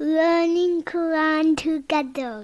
learning Quran together.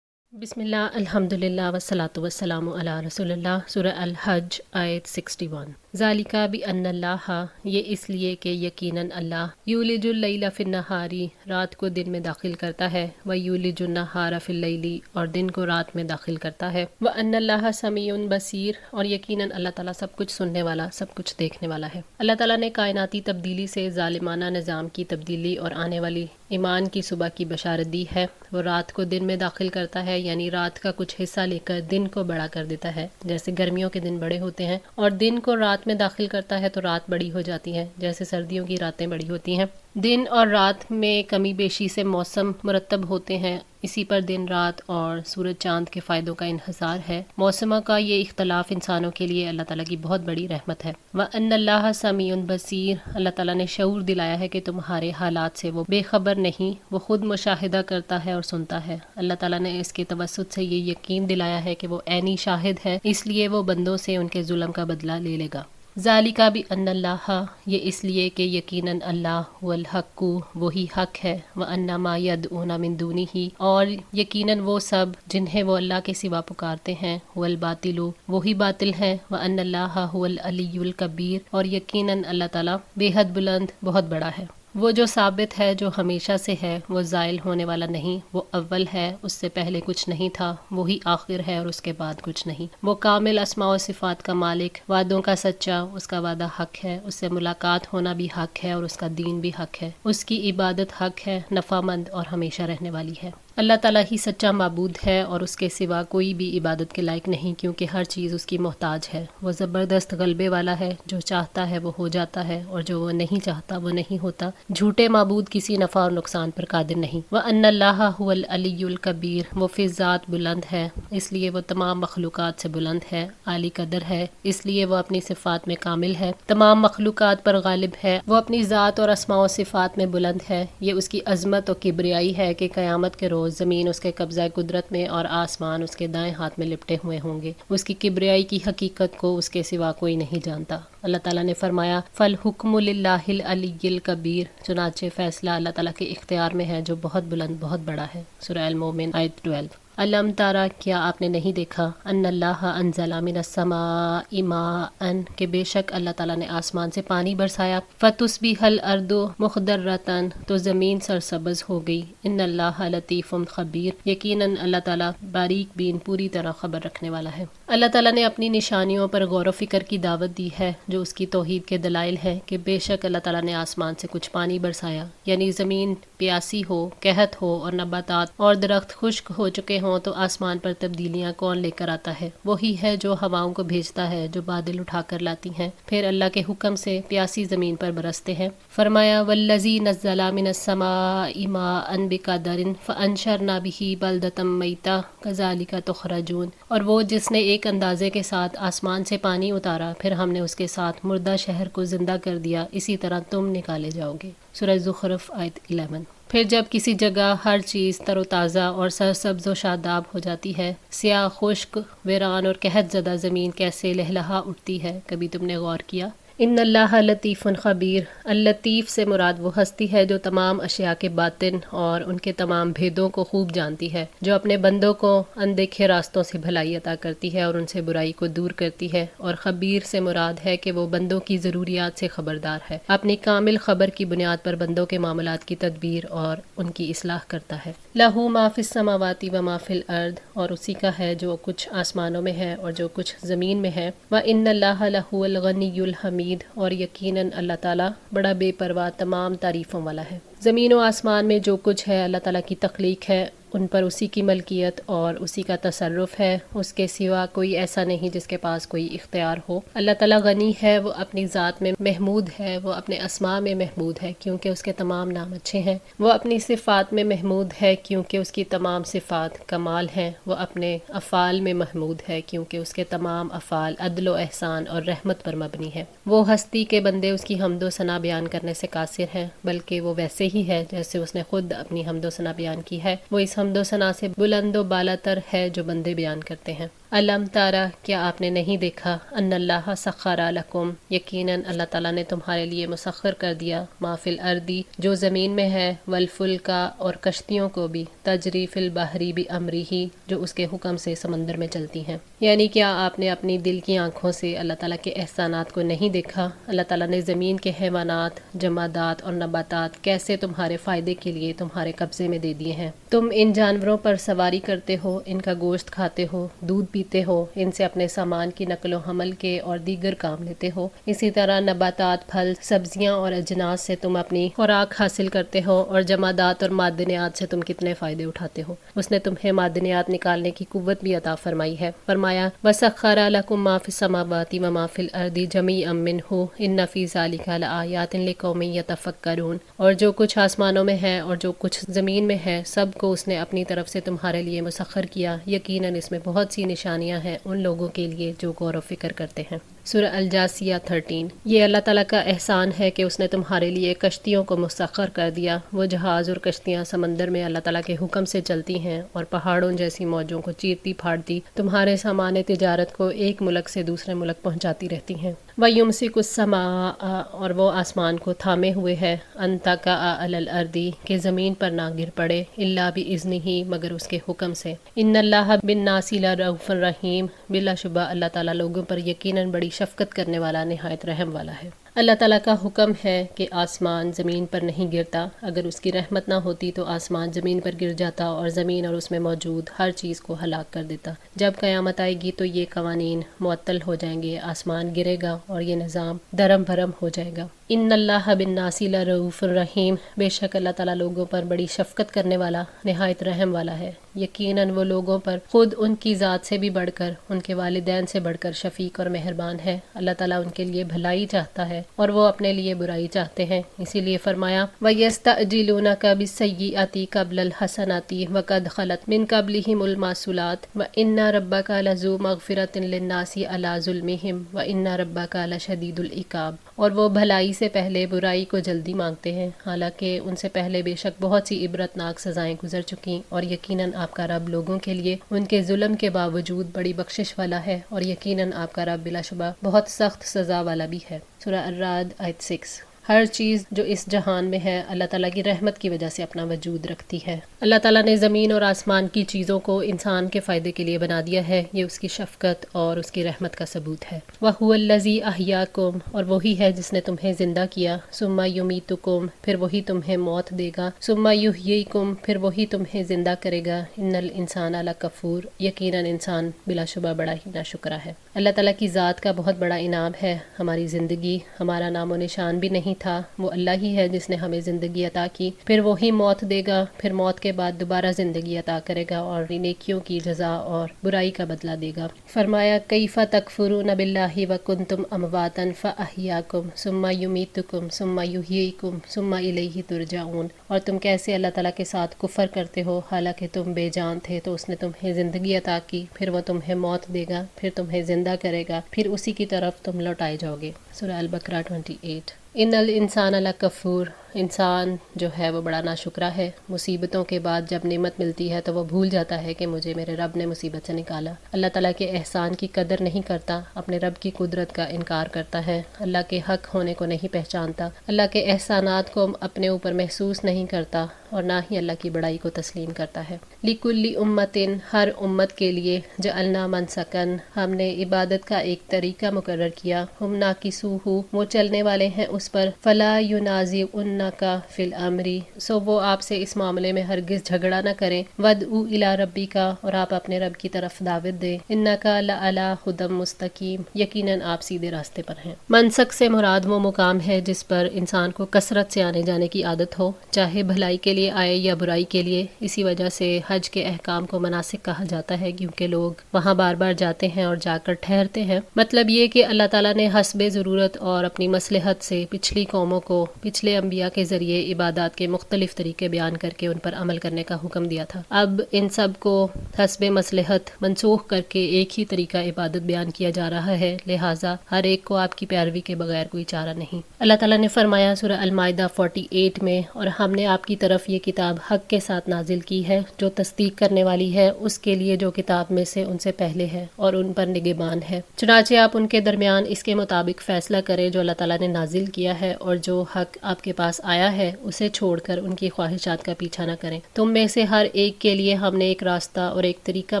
بسم اللہ الحمدللہ والصلاۃ والسلام علی رسول اللہ۔ سورہ الحج آیت 61۔ ذالکا بأن اللہ، یہ اس لیے کہ یقیناً اللہ یولج اللیل فی النہاری، رات کو دن میں داخل کرتا ہے، ویولج النہار فی اللیل، اور دن کو رات میں داخل کرتا ہے، وان اللہ سمیع بصیر، اور یقیناً اللہ تعالیٰ سب کچھ سننے والا، سب کچھ دیکھنے والا ہے۔ اللہ تعالیٰ نے کائناتی تبدیلی سے ظالمانہ نظام کی تبدیلی اور آنے والی ایمان کی صبح کی بشارت دی ہے۔ وہ رات کو دن میں داخل کرتا ہے، یعنی رات کا کچھ حصہ لے کر دن کو بڑا کر دیتا ہے، جیسے گرمیوں کے دن بڑے ہوتے ہیں، اور دن کو رات میں داخل کرتا ہے تو رات بڑی ہو جاتی ہے، جیسے سردیوں کی راتیں بڑی ہوتی ہیں۔ دن اور رات میں کمی بیشی سے موسم مرتب ہوتے ہیں، اسی پر دن رات اور سورج چاند کے فائدوں کا انحصار ہے۔ موسموں کا یہ اختلاف انسانوں کے لیے اللہ تعالیٰ کی بہت بڑی رحمت ہے۔ وَأَنَّ اللَّهَ سَمِيعٌ بَصِيرٌ، اللہ تعالیٰ نے شعور دلایا ہے کہ تمہارے حالات سے وہ بے خبر نہیں، وہ خود مشاہدہ کرتا ہے اور سنتا ہے۔ اللہ تعالیٰ نے اس کے توسط سے یہ یقین دلایا ہے کہ وہ عینی شاہد ہے، اس لیے وہ بندوں سے ان کے ظلم کا بدلہ لے لے گا۔ ذالکا بأن اللہ، یہ اس لیے کہ یقیناً اللہ هو الحق، وہی حق ہے، وأن ما يدعون من دونہ، اور یقیناً وہ سب جنہیں وہ اللہ کے سوا پکارتے ہیں، هو الباطل، وہی باطل ہیں، وأن اللہ هو العلی الکبیر، اور یقیناً اللہ تعالیٰ بے حد بلند بہت بڑا ہے۔ وہ جو ثابت ہے، جو ہمیشہ سے ہے، وہ زائل ہونے والا نہیں، وہ اول ہے، اس سے پہلے کچھ نہیں تھا، وہی آخر ہے اور اس کے بعد کچھ نہیں۔ وہ کامل اسماء و صفات کا مالک، وعدوں کا سچا، اس کا وعدہ حق ہے، اس سے ملاقات ہونا بھی حق ہے اور اس کا دین بھی حق ہے، اس کی عبادت حق ہے، نفع مند اور ہمیشہ رہنے والی ہے۔ اللہ تعالیٰ ہی سچا معبود ہے اور اس کے سوا کوئی بھی عبادت کے لائق نہیں، کیونکہ ہر چیز اس کی محتاج ہے۔ وہ زبردست غلبے والا ہے، جو چاہتا ہے وہ ہو جاتا ہے اور جو وہ نہیں چاہتا وہ نہیں ہوتا۔ جھوٹے معبود کسی نفع اور نقصان پر قادر نہیں۔ وَأَنَّ اللَّهَ هُوَ الْعَلِيُّ الْكَبِيرُ، وہ فی ذات بلند ہے، اس لیے وہ تمام مخلوقات سے بلند ہے، عالی قدر ہے، اس لیے وہ اپنی صفات میں کامل ہے، تمام مخلوقات پر غالب ہے، وہ اپنی ذات اور اسماء و صفات میں بلند ہے۔ یہ اس کی عظمت و کبریائی ہے کہ قیامت کے روز زمین اس کے قبضہ قدرت میں اور آسمان اس کے دائیں ہاتھ میں لپٹے ہوئے ہوں گے۔ اس کی کبریائی کی حقیقت کو اس کے سوا کوئی نہیں جانتا۔ اللہ تعالیٰ نے فرمایا فَالْحُكْمُ لِلَّهِ الْعَلِيِّ الْكَبِيرِ، چنانچہ فیصلہ اللہ تعالیٰ کے اختیار میں ہے جو بہت بلند بہت بڑا ہے۔ سورہ المومن آیت 12۔ علم تارا، کیا آپ نے نہیں دیکھا، ان اللہ انزل من السماء ماء، کہ بے شک اللہ تعالیٰ نے آسمان سے پانی برسایا، فتصبح الارض مخضرۃ، تو زمین سرسبز ہو گئی، ان اللہ لطیف خبیر، یقیناً اللہ تعالیٰ باریک بین پوری طرح خبر رکھنے والا ہے۔ اللہ تعالیٰ نے اپنی نشانیوں پر غور و فکر کی دعوت دی ہے جو اس کی توحید کے دلائل ہیں، کہ بے شک اللہ تعالیٰ نے آسمان سے کچھ پانی برسایا، یعنی زمین پیاسی ہو، قحط ہو اور نباتات اور درخت خشک ہو چکے ہوں تو آسمان پر تبدیلیاں کون لے کر آتا ہے؟ وہی ہے جو ہواؤں کو بھیجتا ہے، جو بادل اٹھا کر لاتی ہیں، پھر اللہ کے حکم سے پیاسی زمین پر برستے ہیں۔ فرمایا والذی نزل من السماء ماء بقدر فانشرنا به بلدۃ میتا کذالک تخرجون، اور وہ جس نے ایک اندازے کے ساتھ آسمان سے پانی اتارا، پھر ہم نے اس کے ساتھ مردہ شہر کو زندہ کر دیا، اسی طرح تم نکالے جاؤ گے۔ سورہ زخرف آیت 11۔ پھر جب کسی جگہ ہر چیز تر و تازہ اور سرسبز و شاداب ہو جاتی ہے، سیاہ خشک ویران اور قحط زدہ زمین کیسے لہلہا اٹھتی ہے، کبھی تم نے غور کیا؟ ان اللہ لطیف خبیر، اللطیف سے مراد وہ ہستی ہے جو تمام اشیاء کے باطن اور ان کے تمام بھیدوں کو خوب جانتی ہے، جو اپنے بندوں کو اندیکھے راستوں سے بھلائی عطا کرتی ہے اور ان سے برائی کو دور کرتی ہے، اور خبیر سے مراد ہے کہ وہ بندوں کی ضروریات سے خبردار ہے، اپنی کامل خبر کی بنیاد پر بندوں کے معاملات کی تدبیر اور ان کی اصلاح کرتا ہے۔ لہو ما فی السماوات و ما فی الارض، اور اسی کا ہے جو کچھ آسمانوں میں ہے اور جو کچھ زمین میں ہے، وان اللہ لہو الغنی الحمید، اور یقیناً اللہ تعالیٰ بڑا بے پرواہ تمام تعریفوں والا ہے۔ زمین و آسمان میں جو کچھ ہے اللہ تعالیٰ کی تخلیق ہے، ان پر اسی کی ملکیت اور اسی کا تصرف ہے، اس کے سوا کوئی ایسا نہیں جس کے پاس کوئی اختیار ہو۔ اللہ تعالیٰ غنی ہے، وہ اپنی ذات میں محمود ہے، وہ اپنے اسماء میں محمود ہے کیونکہ اس کے تمام نام اچھے ہیں، وہ اپنی صفات میں محمود ہے کیونکہ اس کی تمام صفات کمال ہیں، وہ اپنے افعال میں محمود ہے کیونکہ اس کے تمام افعال عدل و احسان اور رحمت پر مبنی ہے۔ وہ ہستی کے بندے اس کی حمد و ثنا بیان کرنے سے قاصر ہیں، بلکہ وہ ویسے ہی ہے جیسے اس نے خود اپنی حمد و ثنا بیان کی ہے، وہ اس حمد و ثنا سے بلند و بالا تر ہے جو بندے بیان کرتے ہیں۔ علم تارا کیا آپ نے نہیں دیکھا ان اللہ سخر لکم یقیناً اللہ تعالیٰ نے تمہارے لیے مسخر کر دیا ما فی الارض جو زمین میں ہے والفلکا اور کشتیوں کو بھی تجری فی البحری بامرہ جو اس کے حکم سے سمندر میں چلتی ہیں. یعنی کیا آپ نے اپنی دل کی آنکھوں سے اللہ تعالیٰ کے احسانات کو نہیں دیکھا؟ اللہ تعالیٰ نے زمین کے حیوانات، جمادات اور نباتات کیسے تمہارے فائدے کے لیے تمہارے قبضے میں دے دیے ہیں. تم ان جانوروں پر سواری کرتے ہو، ان کا گوشت کھاتے ہو، دودھ پیتے ہو، ان سے اپنے سامان کی نقل و حمل کے اور دیگر کام لیتے ہو. اسی طرح نباتات، پھل، سبزیاں اور اجناس سے تم اپنی خوراک حاصل کرتے ہو، اور جمادات اور معدنیات سے تم کتنے فائدے اٹھاتے ہو. اس نے تمہیں معدنیات نکالنے کی قوت بھی عطا فرمائی ہے. فرمایا وَسَخَّرَ لَكُم مَّا فِي السَّمَاوَاتِ وَمَا فِي الْأَرْضِ جَمِيعًا مِّنْهُ إِنَّ فِي ذَلِكَ لَآيَاتٍ لِقَوْمٍ يَتَفَكَّرُونَ. اور جو کچھ آسمانوں میں ہے اور جو کچھ زمین میں ہے سب کو اس نے اپنی طرف سے تمہارے لیے مسخر کیا. یقیناً اس میں بہت سی نشانیاں ہیں ان لوگوں کے لیے جو غور و فکر کرتے ہیں. سورہ الجاثیہ 13. یہ اللہ تعالیٰ کا احسان ہے کہ اس نے تمہارے لیے کشتیوں کو مسخر کر دیا. وہ جہاز اور کشتیاں سمندر میں اللہ تعالیٰ کے حکم سے چلتی ہیں اور پہاڑوں جیسی موجوں کو چیرتی پھاڑتی تمہارے سامان تجارت کو ایک ملک سے دوسرے ملک پہنچاتی رہتی ہیں. وَيُمْسِكُ السَّمَاءَ اور وہ آسمان کو تھامے ہوئے ہے أَن تَقَعَ عَلَى الْأَرْضِ کہ زمین پر نہ گر پڑے إِلَّا بِإِذْنِهِ مگر اس کے حکم سے. إِنَّ اللَّهَ بِالنَّاسِ لَرَءُوفٌ رَحِيمٌ بلا شبہ اللہ تعالیٰ لوگوں پر یقیناً بڑی شفقت کرنے والا، نہایت رحم والا ہے. اللہ تعالیٰ کا حکم ہے کہ آسمان زمین پر نہیں گرتا. اگر اس کی رحمت نہ ہوتی تو آسمان زمین پر گر جاتا اور زمین اور اس میں موجود ہر چیز کو ہلاک کر دیتا. جب قیامت آئے گی تو یہ قوانین معطل ہو جائیں گے، آسمان گرے گا اور یہ نظام درم بھرم ہو جائے گا. ان اللہ بالناس لرؤوف رحیم بے شک اللہ تعالیٰ لوگوں پر بڑی شفقت کرنے والا، نہایت رحم والا ہے. یقیناً وہ لوگوں پر خود ان کی ذات سے بھی بڑھ کر، ان کے والدین سے بڑھ کر شفیق اور مہربان ہے. اللہ تعالیٰ ان کے لیے بھلائی چاہتا ہے اور وہ اپنے لیے برائی چاہتے ہیں. اسی لیے فرمایا وَيَسْتَعْجِلُونَكَ بِالسَّيِّئَةِ قَبْلَ الْحَسَنَاتِ وَقَدْ خَلَتْ مِنْ قَبْلِهِمُ الْمَثُلَاتُ وَإِنَّ رَبَّكَ لَذُو مَغْفِرَةٍ لِلنَّاسِ عَلَى ظُلْمِهِمْ وَإِنَّ رَبَّكَ لَشَدِيدُ الْعِقَابِ. اور وہ بھلائی سے پہلے برائی کو جلدی مانگتے ہیں، حالانکہ ان سے پہلے بے شک بہت سی عبرتناک سزائیں گزر چکیں، اور یقیناً آپ کا رب لوگوں کے لیے ان کے ظلم کے باوجود بڑی بخشش والا ہے، اور یقیناً آپ کا رب بلا شبہ بہت سخت سزا والا بھی ہے. سورہ الرعد آیت 6. ہر چیز جو اس جہان میں ہے اللہ تعالیٰ کی رحمت کی وجہ سے اپنا وجود رکھتی ہے. اللہ تعالیٰ نے زمین اور آسمان کی چیزوں کو انسان کے فائدے کے لیے بنا دیا ہے. یہ اس کی شفقت اور اس کی رحمت کا ثبوت ہے. وَهُوَ الَّذِي أَحْيَاكُمْ اور وہی ہے جس نے تمہیں زندہ کیا. ثُمَّ يُمِيتُكُمْ پھر وہی تمہیں موت دے گا. ثُمَّ يُحْيِيكُمْ پھر وہی تمہیں زندہ کرے گا. إِنَّ الْإِنسَانَ لَكَفُورٌ یقیناً انسان بلا شبہ بڑا ہی ناشکرا ہے. اللہ تعالیٰ کی ذات کا بہت بڑا انعام ہے ہماری زندگی. ہمارا نام و نشان بھی نہیں تھا. وہ اللہ ہی ہے جس نے ہمیں زندگی عطا کی، پھر وہی موت دے گا، پھر موت کے بعد دوبارہ زندگی عطا کرے گا اور نیکیوں کی جزا اور برائی کا بدلہ دے گا. فرمایا کیف تکفرون باللہ وکنتم امواتا فاحیاکم ثم یمیتکم ثم یحییکم ثم الیہ ترجعون. اور تم کیسے اللہ تعالیٰ کے ساتھ کفر کرتے ہو حالانکہ تم بے جان تھے تو اس نے تمہیں زندگی عطا کی، پھر وہ تمہیں موت دے گا، پھر تمہیں زندہ کرے گا، پھر اسی کی طرف تم لوٹائے جاؤ گے. سورہ البقرہ 28. ان الانسان لکفور انسان جو ہے وہ بڑا ناشکرا ہے. مصیبتوں کے بعد جب نعمت ملتی ہے تو وہ بھول جاتا ہے کہ مجھے میرے رب نے مصیبت سے نکالا. اللہ تعالیٰ کے احسان کی قدر نہیں کرتا، اپنے رب کی قدرت کا انکار کرتا ہے، اللہ کے حق ہونے کو نہیں پہچانتا، اللہ کے احسانات کو اپنے اوپر محسوس نہیں کرتا اور نہ ہی اللہ کی بڑائی کو تسلیم کرتا ہے. لِكُلِّ أُمَّةٍ ہر امت کے لیے جعلنا منسکن ہم نے عبادت کا ایک طریقہ مقرر کیا. ہم ناکسوہ وہ چلنے والے ہیں اس پر. فلا ينازعنک فی الامر سو وہ آپ سے اس معاملے میں ہرگز جھگڑا نہ کریں. وادعوا الی ربک اور آپ اپنے رب کی طرف دعوت دیں. انک لعلی ھدی مستقیم یقیناً آپ سیدھے راستے پر ہیں. منسک سے مراد وہ مقام ہے جس پر انسان کو کثرت سے آنے جانے کی عادت ہو، چاہے بھلائی کے لیے آئے یا برائی کے لیے. اسی وجہ سے حج کے احکام کو مناسک کہا جاتا ہے کیونکہ لوگ وہاں بار بار جاتے ہیں اور جا کر ٹھہرتے ہیں. مطلب یہ کہ اللہ تعالیٰ نے حسب ضرورت اور اپنی مصلحت سے پچھلی قوموں کو، پچھلے انبیاء کے ذریعے عبادات کے مختلف طریقے بیان کر کے ان پر عمل کرنے کا حکم دیا تھا۔ اب ان سب کو حسب مصلحت منسوخ کر کے ایک ہی طریقہ عبادت بیان کیا جا رہا ہے، لہٰذا ہر ایک کو آپ کی پیروی کے بغیر کوئی چارہ نہیں۔ اللہ تعالیٰ نے فرمایا سورہ المائدہ 48 میں، اور ہم نے آپ کی طرف یہ کتاب حق کے ساتھ نازل کی ہے جو تصدیق کرنے والی ہے اس کے لیے جو کتاب میں سے ان سے پہلے ہے اور ان پر نگہبان ہے، چنانچہ آپ ان کے درمیان اس کے مطابق فیصلہ کریں جو اللہ تعالیٰ نے نازل کیا ہے، اور جو حق آپ کے پاس آیا ہے اسے چھوڑ کر ان کی خواہشات کا پیچھا نہ کریں۔ تم میں سے ہر ایک کے لیے ہم نے ایک راستہ اور ایک طریقہ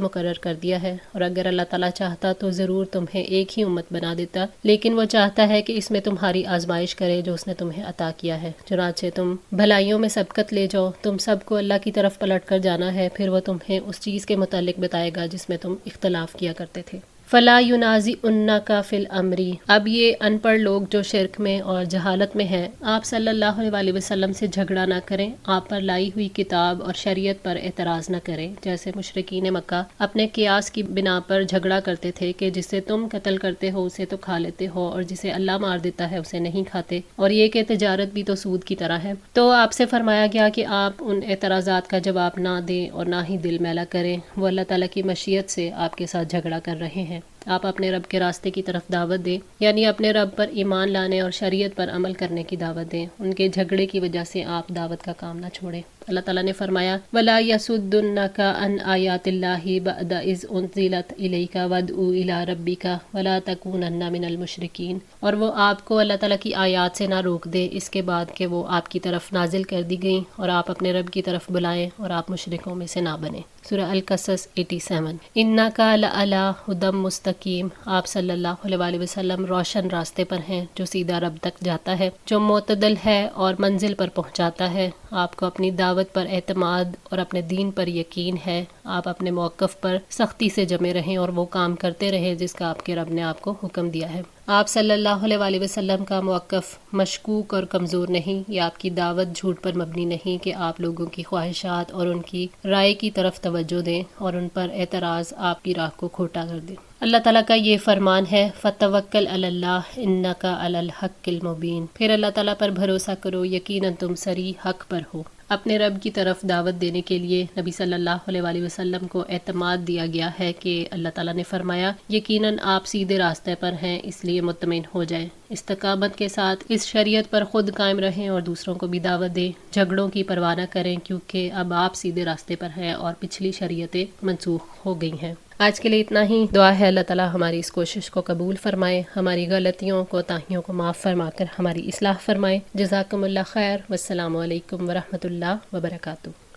مقرر کر دیا ہے، اور اگر اللہ تعالیٰ چاہتا تو ضرور تمہیں ایک ہی امت بنا دیتا، لیکن وہ چاہتا ہے کہ اس میں تمہاری آزمائش کرے جو اس نے تمہیں عطا کیا ہے، چنانچہ تم بھلائیوں میں سبقت لے جاؤ۔ تم سب کو اللہ کی طرف پلٹ کر جانا ہے، پھر وہ تمہیں اس چیز کے متعلق بتائے گا جس میں تم اختلاف کیا کرتے تھے۔ فلا ینازعنک فی الامر، اب یہ ان پڑھ لوگ جو شرک میں اور جہالت میں ہیں آپ صلی اللہ علیہ وسلم سے جھگڑا نہ کریں، آپ پر لائی ہوئی کتاب اور شریعت پر اعتراض نہ کریں، جیسے مشرکین مکہ اپنے قیاس کی بنا پر جھگڑا کرتے تھے کہ جسے تم قتل کرتے ہو اسے تو کھا لیتے ہو اور جسے اللہ مار دیتا ہے اسے نہیں کھاتے، اور یہ کہ تجارت بھی تو سود کی طرح ہے۔ تو آپ سے فرمایا گیا کہ آپ ان اعتراضات کا جواب نہ دیں اور نہ ہی دل میلا کریں، وہ اللہ تعالیٰ کی مشیت سے آپ کے ساتھ جھگڑا کر رہے ہیں۔ آپ اپنے رب کے راستے کی طرف دعوت دیں، یعنی اپنے رب پر ایمان لانے اور شریعت پر عمل کرنے کی دعوت دیں، ان کے جھگڑے کی وجہ سے آپ دعوت کا کام نہ چھوڑیں۔ اللہ تعالیٰ نے فرمایا وَلَا يَصُدُّنَّكَ عَنْ آيَاتِ اللَّهِ بَعْدَ إِذْ أُنزِلَتْ إِلَيْكَ وَادْعُ إِلَىٰ رَبِّكَ وَلَا تَكُونَنَّ مِنَ الْمُشْرِكِينَ، اور وہ آپ کو اللہ تعالیٰ کی آیات سے نہ روک دے اس کے بعد کہ وہ آپ کی طرف نازل کر دی گئیں، اور آپ اپنے رب کی طرف بلائیں اور آپ مشرکوں میں سے نہ بنیں۔ سورہ القصص 87۔ اِنَّكَ لَعَلَىٰ هُدًى مستقیم، آپ صلی اللہ علیہ وسلم روشن راستے پر ہیں جو سیدھا رب تک جاتا ہے، جو معتدل ہے اور منزل پر پہنچاتا ہے۔ آپ کو اپنی دعوت پر اعتماد اور اپنے دین پر یقین ہے، آپ اپنے موقف پر سختی سے جمے رہیں اور وہ کام کرتے رہیں جس کا آپ کے رب نے آپ کو حکم دیا ہے۔ آپ صلی اللہ علیہ وسلم کا موقف مشکوک اور کمزور نہیں، یہ آپ کی دعوت جھوٹ پر مبنی نہیں کہ آپ لوگوں کی خواہشات اور ان کی رائے کی طرف توجہ دیں اور ان پر اعتراض آپ کی راہ کو کھوٹا کر دیں۔ اللہ تعالیٰ کا یہ فرمان ہے فَتَوَكَّلْ عَلَى اللَّهِ إِنَّكَ عَلَى الْحَقِّ الْمُبِينِ، پھر اللہ تعالیٰ پر بھروسہ کرو، یقیناً تم صریح حق پر ہو۔ اپنے رب کی طرف دعوت دینے کے لیے نبی صلی اللہ علیہ وسلم کو اعتماد دیا گیا ہے کہ اللہ تعالیٰ نے فرمایا یقیناً آپ سیدھے راستے پر ہیں، اس لیے مطمئن ہو جائیں، استقامت کے ساتھ اس شریعت پر خود قائم رہیں اور دوسروں کو بھی دعوت دیں، جھگڑوں کی پرواہ نہ کریں کیونکہ اب آپ سیدھے راستے پر ہیں اور پچھلی شریعتیں منسوخ ہو گئی ہیں۔ آج کے لیے اتنا ہی، دعا ہے اللہ تعالیٰ ہماری اس کوشش کو قبول فرمائے، ہماری غلطیوں کوتاہیوں کو معاف فرما کر ہماری اصلاح فرمائے۔ جزاکم اللہ خیر، والسلام علیکم ورحمۃ اللہ وبرکاتہ۔